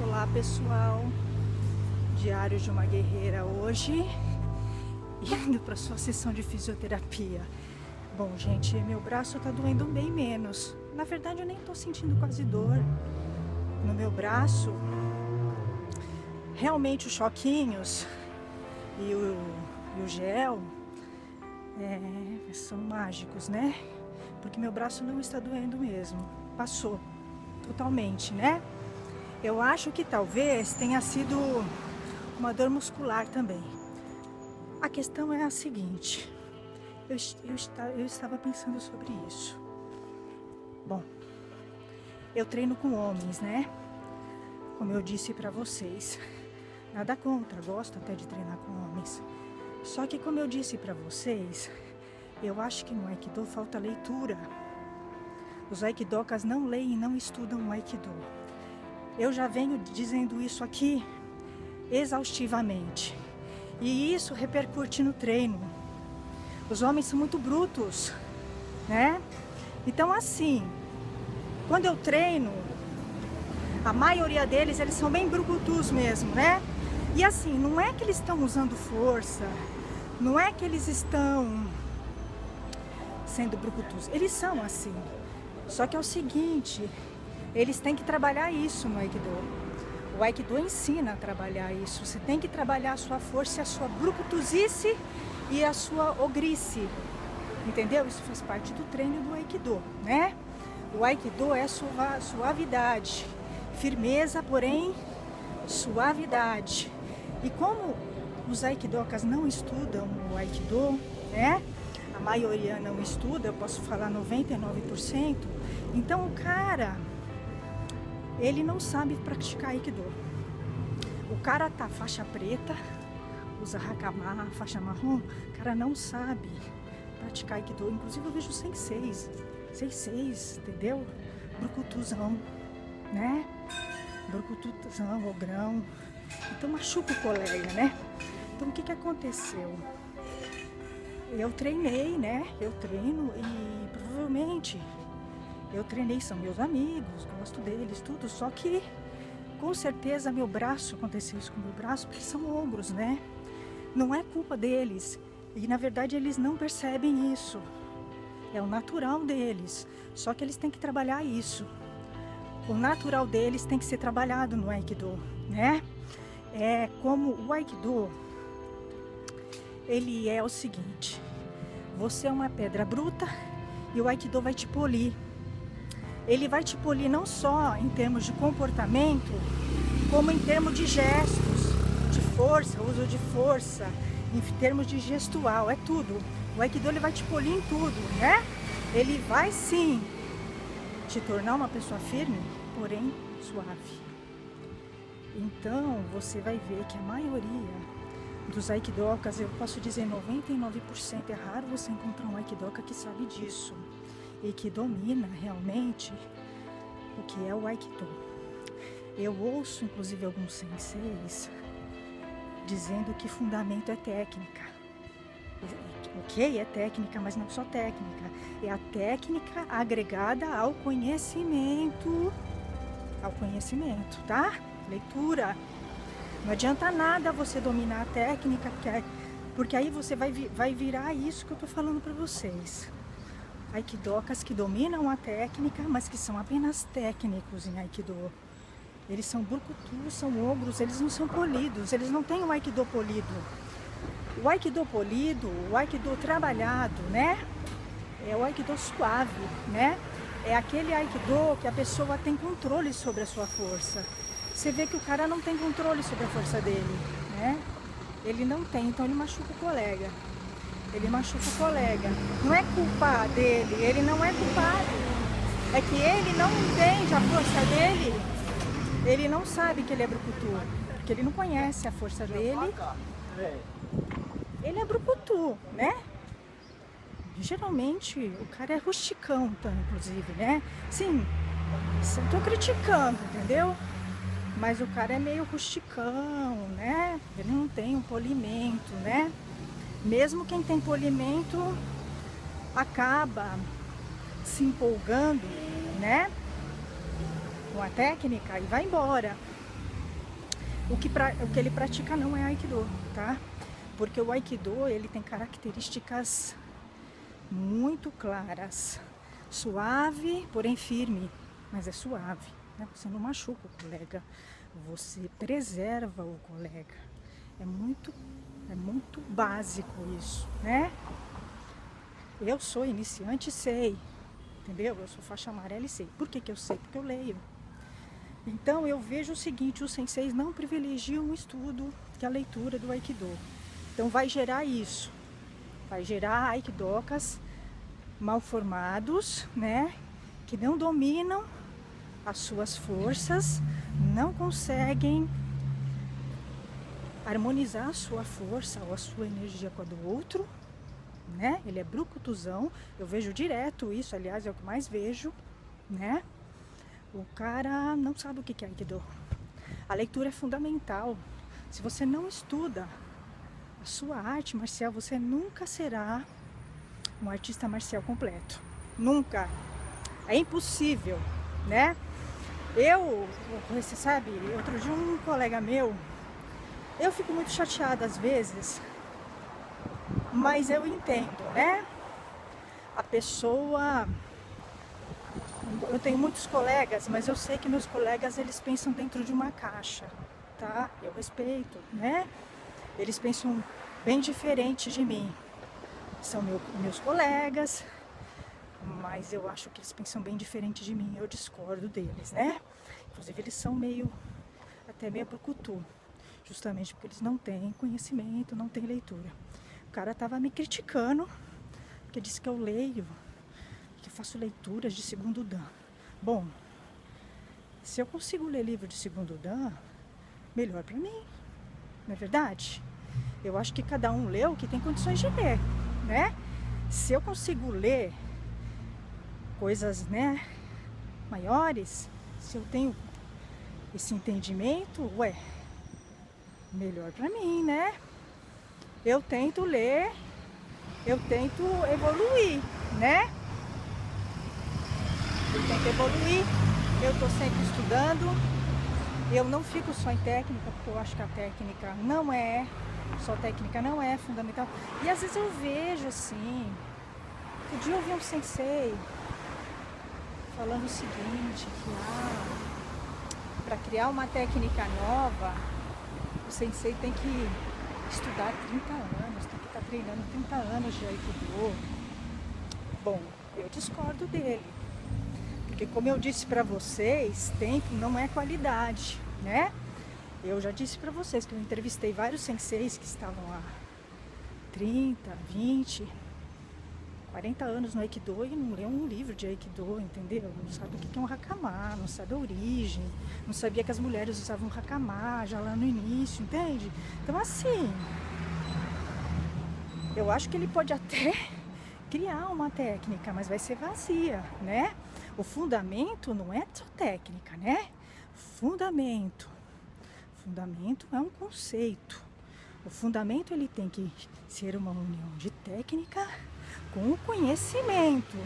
Olá pessoal, Diário de uma Guerreira hoje, indo para sua sessão de fisioterapia. Bom gente, meu braço tá doendo bem menos. Na verdade eu nem tô sentindo quase dor no meu braço. Realmente os choquinhos e o gel são mágicos, né? Porque meu braço não está doendo mesmo, passou totalmente, né? Eu acho que talvez tenha sido uma dor muscular também. A questão é a seguinte, eu estava pensando sobre isso. Bom, eu treino com homens, né? Como eu disse pra vocês, nada contra, gosto até de treinar com homens. Só que como eu disse pra vocês, eu acho que no Aikido falta leitura. Os Aikidokas não leem e não estudam o Aikido. Eu já venho dizendo isso aqui exaustivamente. E isso repercute no treino. Os homens são muito brutos, né? Então assim, quando eu treino, a maioria deles, eles são bem brucutus mesmo, né? E assim, não é que eles estão usando força, não é que eles estão sendo brucutus, eles são assim. Só que é o seguinte, eles têm que trabalhar isso no Aikido. O Aikido ensina a trabalhar isso. Você tem que trabalhar a sua força, a sua brucutusice e a sua ogrice. Entendeu? Isso faz parte do treino do Aikido, né? O Aikido é suavidade, firmeza, porém suavidade. E como os Aikidokas não estudam o Aikido, né? A maioria não estuda, eu posso falar 99%. Então o cara, ele não sabe praticar Aikido. O cara tá faixa preta, usa hakama, faixa marrom, o cara não sabe praticar Aikido. Inclusive eu vejo 6'6", entendeu? Brucutuzão, né? Brucutuzão, ogrão. Então machuca o colega, né? Então o que aconteceu? Eu treinei, né? Eu treino e provavelmente eu treinei, são meus amigos, gosto deles, tudo. Só que com certeza meu braço, aconteceu isso com o meu braço, porque são ombros, né? Não é culpa deles. E na verdade eles não percebem isso. É o natural deles. Só que eles têm que trabalhar isso. O natural deles tem que ser trabalhado no Aikido, né? É como o Aikido, ele é o seguinte: você é uma pedra bruta e o Aikido vai te polir. Ele vai te polir não só em termos de comportamento, como em termos de gestos, de força, uso de força, em termos de gestual, é tudo. O Aikido ele vai te polir em tudo, né? Ele vai sim te tornar uma pessoa firme, porém suave. Então você vai ver que a maioria dos Aikidokas, eu posso dizer 99%, é raro você encontrar um Aikidoka que sabe disso e que domina realmente o que é o Aikido. Eu ouço inclusive alguns senseis dizendo que fundamento é técnica. Ok, é técnica, mas não só técnica, é a técnica agregada ao conhecimento, tá? Leitura. Não adianta nada você dominar a técnica, porque aí você vai virar isso que eu tô falando para vocês. Aikidokas que dominam a técnica, mas que são apenas técnicos em Aikido. Eles são brucutus, são ogros, eles não são polidos, eles não têm o Aikido polido. O Aikido polido, o Aikido trabalhado, né? É o Aikido suave, né? É aquele Aikido que a pessoa tem controle sobre a sua força. Você vê que o cara não tem controle sobre a força dele, né? Ele não tem, então ele machuca o colega. Ele machuca o colega. Não é culpa dele, ele não é culpado. É que ele não entende a força dele. Ele não sabe que ele é brucutu, porque ele não conhece a força dele. Ele é brucutu, né? Geralmente o cara é rusticão, então, inclusive, né? Sim, eu tô criticando, entendeu? Mas o cara é meio rusticão, né? Ele não tem um polimento, né? Mesmo quem tem polimento acaba se empolgando, né? Com a técnica e vai embora. o que ele pratica não é Aikido, tá? Porque o Aikido, ele tem características muito claras. Suave, porém firme, mas é suave, né? Você não machuca o colega, você preserva o colega. É muito básico isso, né? Eu sou iniciante e sei, entendeu? Eu sou faixa amarela e sei. Por que eu sei? Porque eu leio. Então eu vejo o seguinte, os senseis não privilegiam o estudo que a leitura do Aikido. Então vai gerar isso, vai gerar aikidokas mal formados, né? Que não dominam as suas forças, não conseguem harmonizar a sua força ou a sua energia com a do outro, né? Ele é brucutuzão, eu vejo direto isso, aliás, é o que mais vejo, né? O cara não sabe o que é Aikido. A leitura é fundamental. Se você não estuda a sua arte marcial, você nunca será um artista marcial completo. Nunca. É impossível, né? Você sabe, outro dia um colega meu, eu fico muito chateada às vezes, mas eu entendo, né? A pessoa... Eu tenho muitos colegas, mas eu sei que meus colegas, eles pensam dentro de uma caixa, tá? Eu respeito, né? Eles pensam bem diferente de mim. São meus colegas, mas eu acho que eles pensam bem diferente de mim. Eu discordo deles, né? Inclusive, eles são até meio brucutu, justamente porque eles não têm conhecimento, não têm leitura. O cara tava me criticando, porque disse que eu leio, que eu faço leituras de segundo dan. Bom, se eu consigo ler livro de segundo dan, melhor pra mim, não é verdade? Eu acho que cada um lê o que tem condições de ler, né? Se eu consigo ler coisas, né, maiores, se eu tenho esse entendimento, melhor pra mim, né? Eu tento ler, eu tento evoluir, né? Eu tento evoluir, eu tô sempre estudando, eu não fico só em técnica, porque eu acho que a técnica não é fundamental. E às vezes eu vejo assim, um dia eu ouvi um sensei falando o seguinte, que para criar uma técnica nova, o sensei tem que estudar 30 anos, tem que estar treinando 30 anos de Aikido. Bom, eu discordo dele. Porque como eu disse para vocês, tempo não é qualidade, né? Eu já disse para vocês que eu entrevistei vários senseis que estavam há 30, 20, 40 anos no Aikido e não leu um livro de Aikido, entendeu? Não sabe o que é um Hakama, não sabe a origem, não sabia que as mulheres usavam Hakama já lá no início, entende? Então assim, eu acho que ele pode até criar uma técnica, mas vai ser vazia, né? O fundamento não é só técnica, né? Fundamento é um conceito. O fundamento, ele tem que ser uma união de técnica com o conhecimento,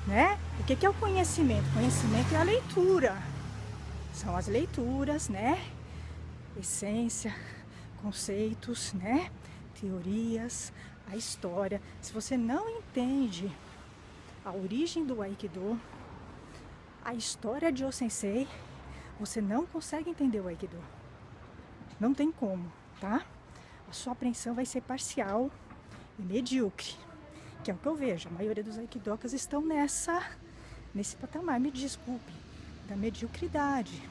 né? O que é o conhecimento? Conhecimento é a leitura. São as leituras, né? Essência, conceitos, né? Teorias, a história. Se você não entende a origem do Aikido, a história de O-Sensei, você não consegue entender o Aikido. Não tem como, tá? A sua apreensão vai ser parcial e medíocre, que é o que eu vejo. A maioria dos aikidokas estão nesse patamar, me desculpe, da mediocridade.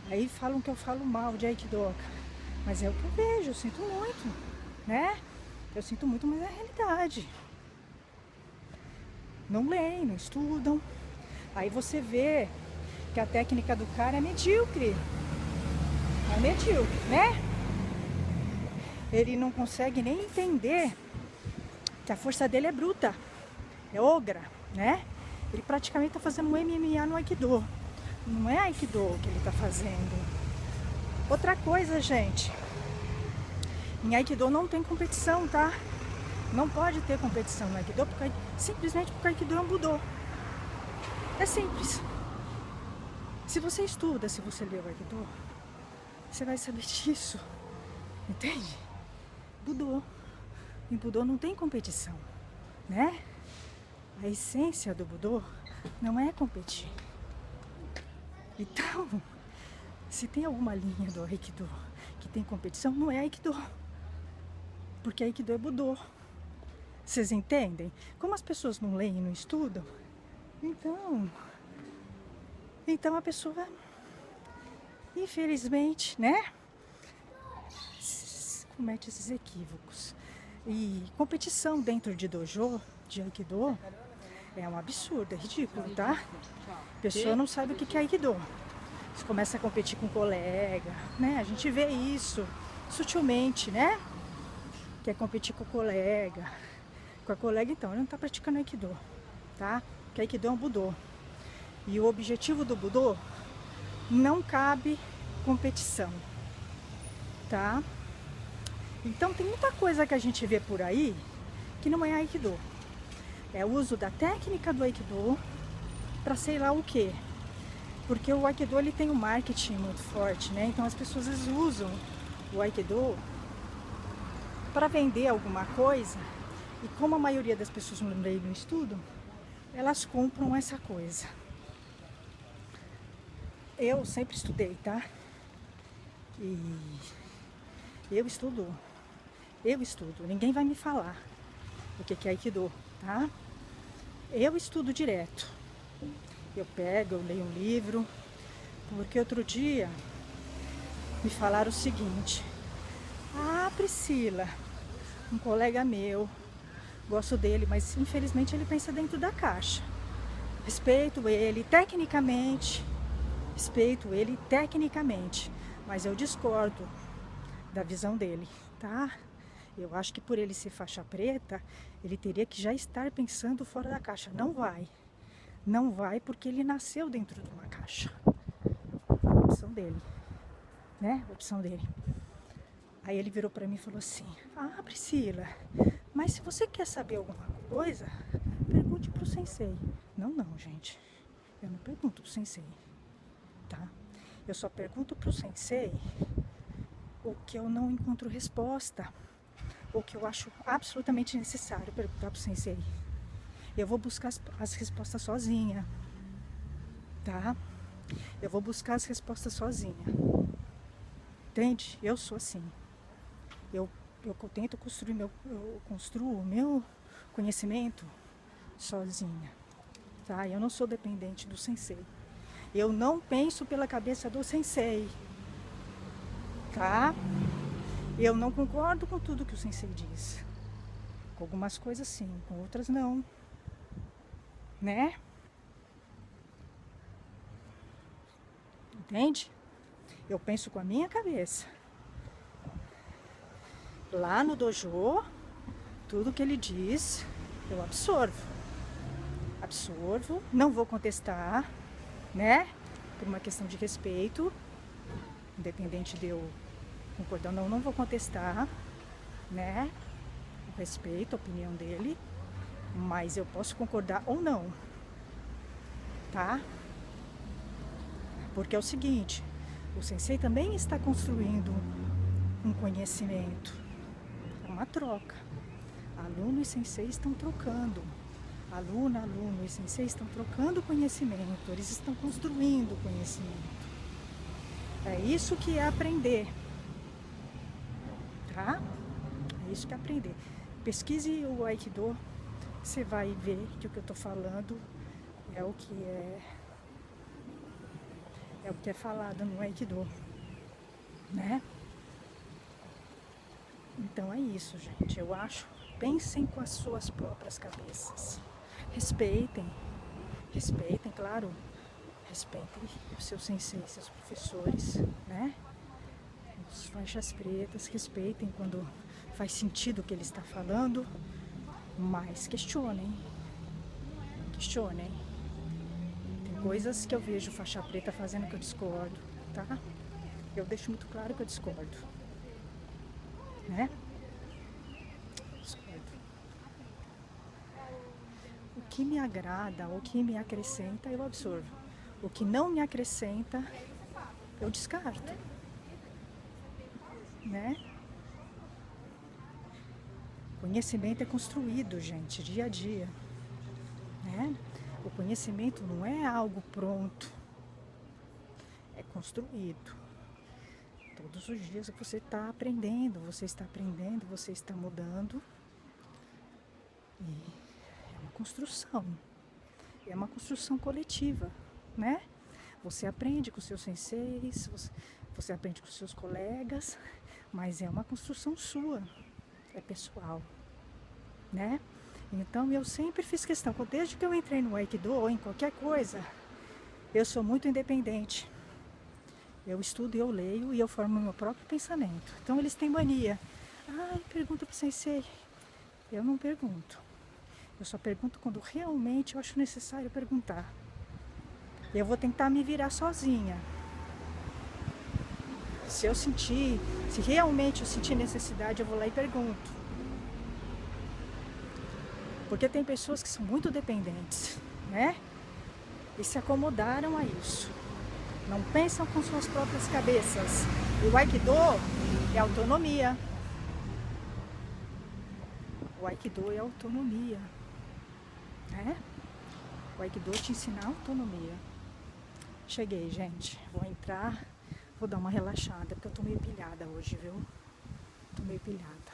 Aí falam que eu falo mal de aikidoka, mas é o que eu vejo, eu sinto muito, né? Eu sinto muito, mas é a realidade. Não leem, não estudam. Aí você vê que a técnica do cara é medíocre. É medíocre, né? Ele não consegue nem entender que a força dele é bruta, é ogra, né? Ele praticamente tá fazendo um MMA no Aikido. Não é Aikido que ele tá fazendo. Outra coisa, gente, em Aikido não tem competição, tá? Não pode ter competição no Aikido, simplesmente porque o Aikido é um Budô. É simples. Se você estuda, se você lê o Aikido, você vai saber disso, entende? Budô. Em Budô não tem competição, né? A essência do Budô não é competir. Então, se tem alguma linha do Aikido que tem competição, não é Aikido. Porque Aikido é Budô. Vocês entendem? Como as pessoas não leem e não estudam, então a pessoa, infelizmente, né, comete esses equívocos. E competição dentro de dojo, de Aikido, é um absurdo, é ridículo, tá? A pessoa não sabe o que é Aikido. Você começa a competir com um colega, né? A gente vê isso sutilmente, né? Quer competir com o colega. Com a colega, então, ele não tá praticando Aikido, tá? Porque Aikido é um Budô. E o objetivo do Budô não cabe competição, tá? Então tem muita coisa que a gente vê por aí que não é Aikido. É o uso da técnica do Aikido para sei lá o quê. Porque o Aikido ele tem um marketing muito forte, né? Então as pessoas às vezes usam o Aikido para vender alguma coisa. E como a maioria das pessoas não leem e não estudam, elas compram essa coisa. Eu sempre estudei, tá? E eu estudo. Ninguém vai me falar o que é Aikido, tá? Eu estudo direto. Eu pego, eu leio um livro. Porque outro dia me falaram o seguinte: ah, Priscila, um colega meu, gosto dele, mas infelizmente ele pensa dentro da caixa. Respeito ele tecnicamente, mas eu discordo da visão dele, tá? Eu acho que por ele ser faixa preta, ele teria que já estar pensando fora da caixa. Não vai porque ele nasceu dentro de uma caixa. Opção dele, né? Opção dele. Aí ele virou pra mim e falou assim: ah, Priscila, mas se você quer saber alguma coisa, pergunte pro sensei. Não, gente. Eu não pergunto pro sensei, tá? Eu só pergunto pro sensei o que eu não encontro resposta, o que eu acho absolutamente necessário perguntar pro sensei. Eu vou buscar as respostas sozinha, tá? Eu vou buscar as respostas sozinha. Entende? Eu sou assim. Eu tento eu construo o meu conhecimento sozinha, tá? Eu não sou dependente do sensei. Eu não penso pela cabeça do sensei, tá? Eu não concordo com tudo que o sensei diz. Com algumas coisas sim, com outras não, né? Entende? Eu penso com a minha cabeça. Lá no dojo, tudo que ele diz, eu absorvo, não vou contestar, né? Por uma questão de respeito, independente de eu concordar ou não vou contestar, né? Eu respeito a opinião dele, mas eu posso concordar ou não, tá? Porque é o seguinte, o sensei também está construindo um conhecimento, é uma troca. Aluno e sensei estão trocando. Aluno e sensei estão trocando conhecimento, eles estão construindo conhecimento. É isso que é aprender, tá? É isso que é aprender. Pesquise o Aikido, você vai ver que o que eu tô falando é o que é falado no Aikido, né? Então é isso, gente. Eu acho, pensem com as suas próprias cabeças. Respeitem, claro. Respeitem os seus senseis, seus professores, né? Os faixas pretas, respeitem quando faz sentido o que ele está falando, mas questionem. Tem coisas que eu vejo faixa preta fazendo que eu discordo, tá? Eu deixo muito claro que eu discordo, né? Discordo. O que me agrada, o que me acrescenta, eu absorvo. O que não me acrescenta, eu descarto. né? Conhecimento é construído, gente, dia a dia, né? O conhecimento não é algo pronto, é construído. Todos os dias você está aprendendo, você está mudando. E é uma construção, é uma construção coletiva, né? Você aprende com seus senseis, você aprende com seus colegas, mas é uma construção sua, é pessoal, né? Então eu sempre fiz questão, desde que eu entrei no Aikido ou em qualquer coisa, eu sou muito independente. Eu estudo, eu leio e eu formo meu próprio pensamento. Então eles têm mania. Ai, pergunta pro sensei. Eu não pergunto. Eu só pergunto quando realmente eu acho necessário perguntar. Eu vou tentar me virar sozinha. Se realmente eu sentir necessidade, eu vou lá e pergunto. Porque tem pessoas que são muito dependentes, né? E se acomodaram a isso. Não pensam com suas próprias cabeças. E o Aikido é autonomia. O Aikido é autonomia, né? O Aikido te ensina autonomia. Cheguei, gente. Vou entrar, vou dar uma relaxada, porque eu tô meio pilhada hoje, viu? Tô meio pilhada.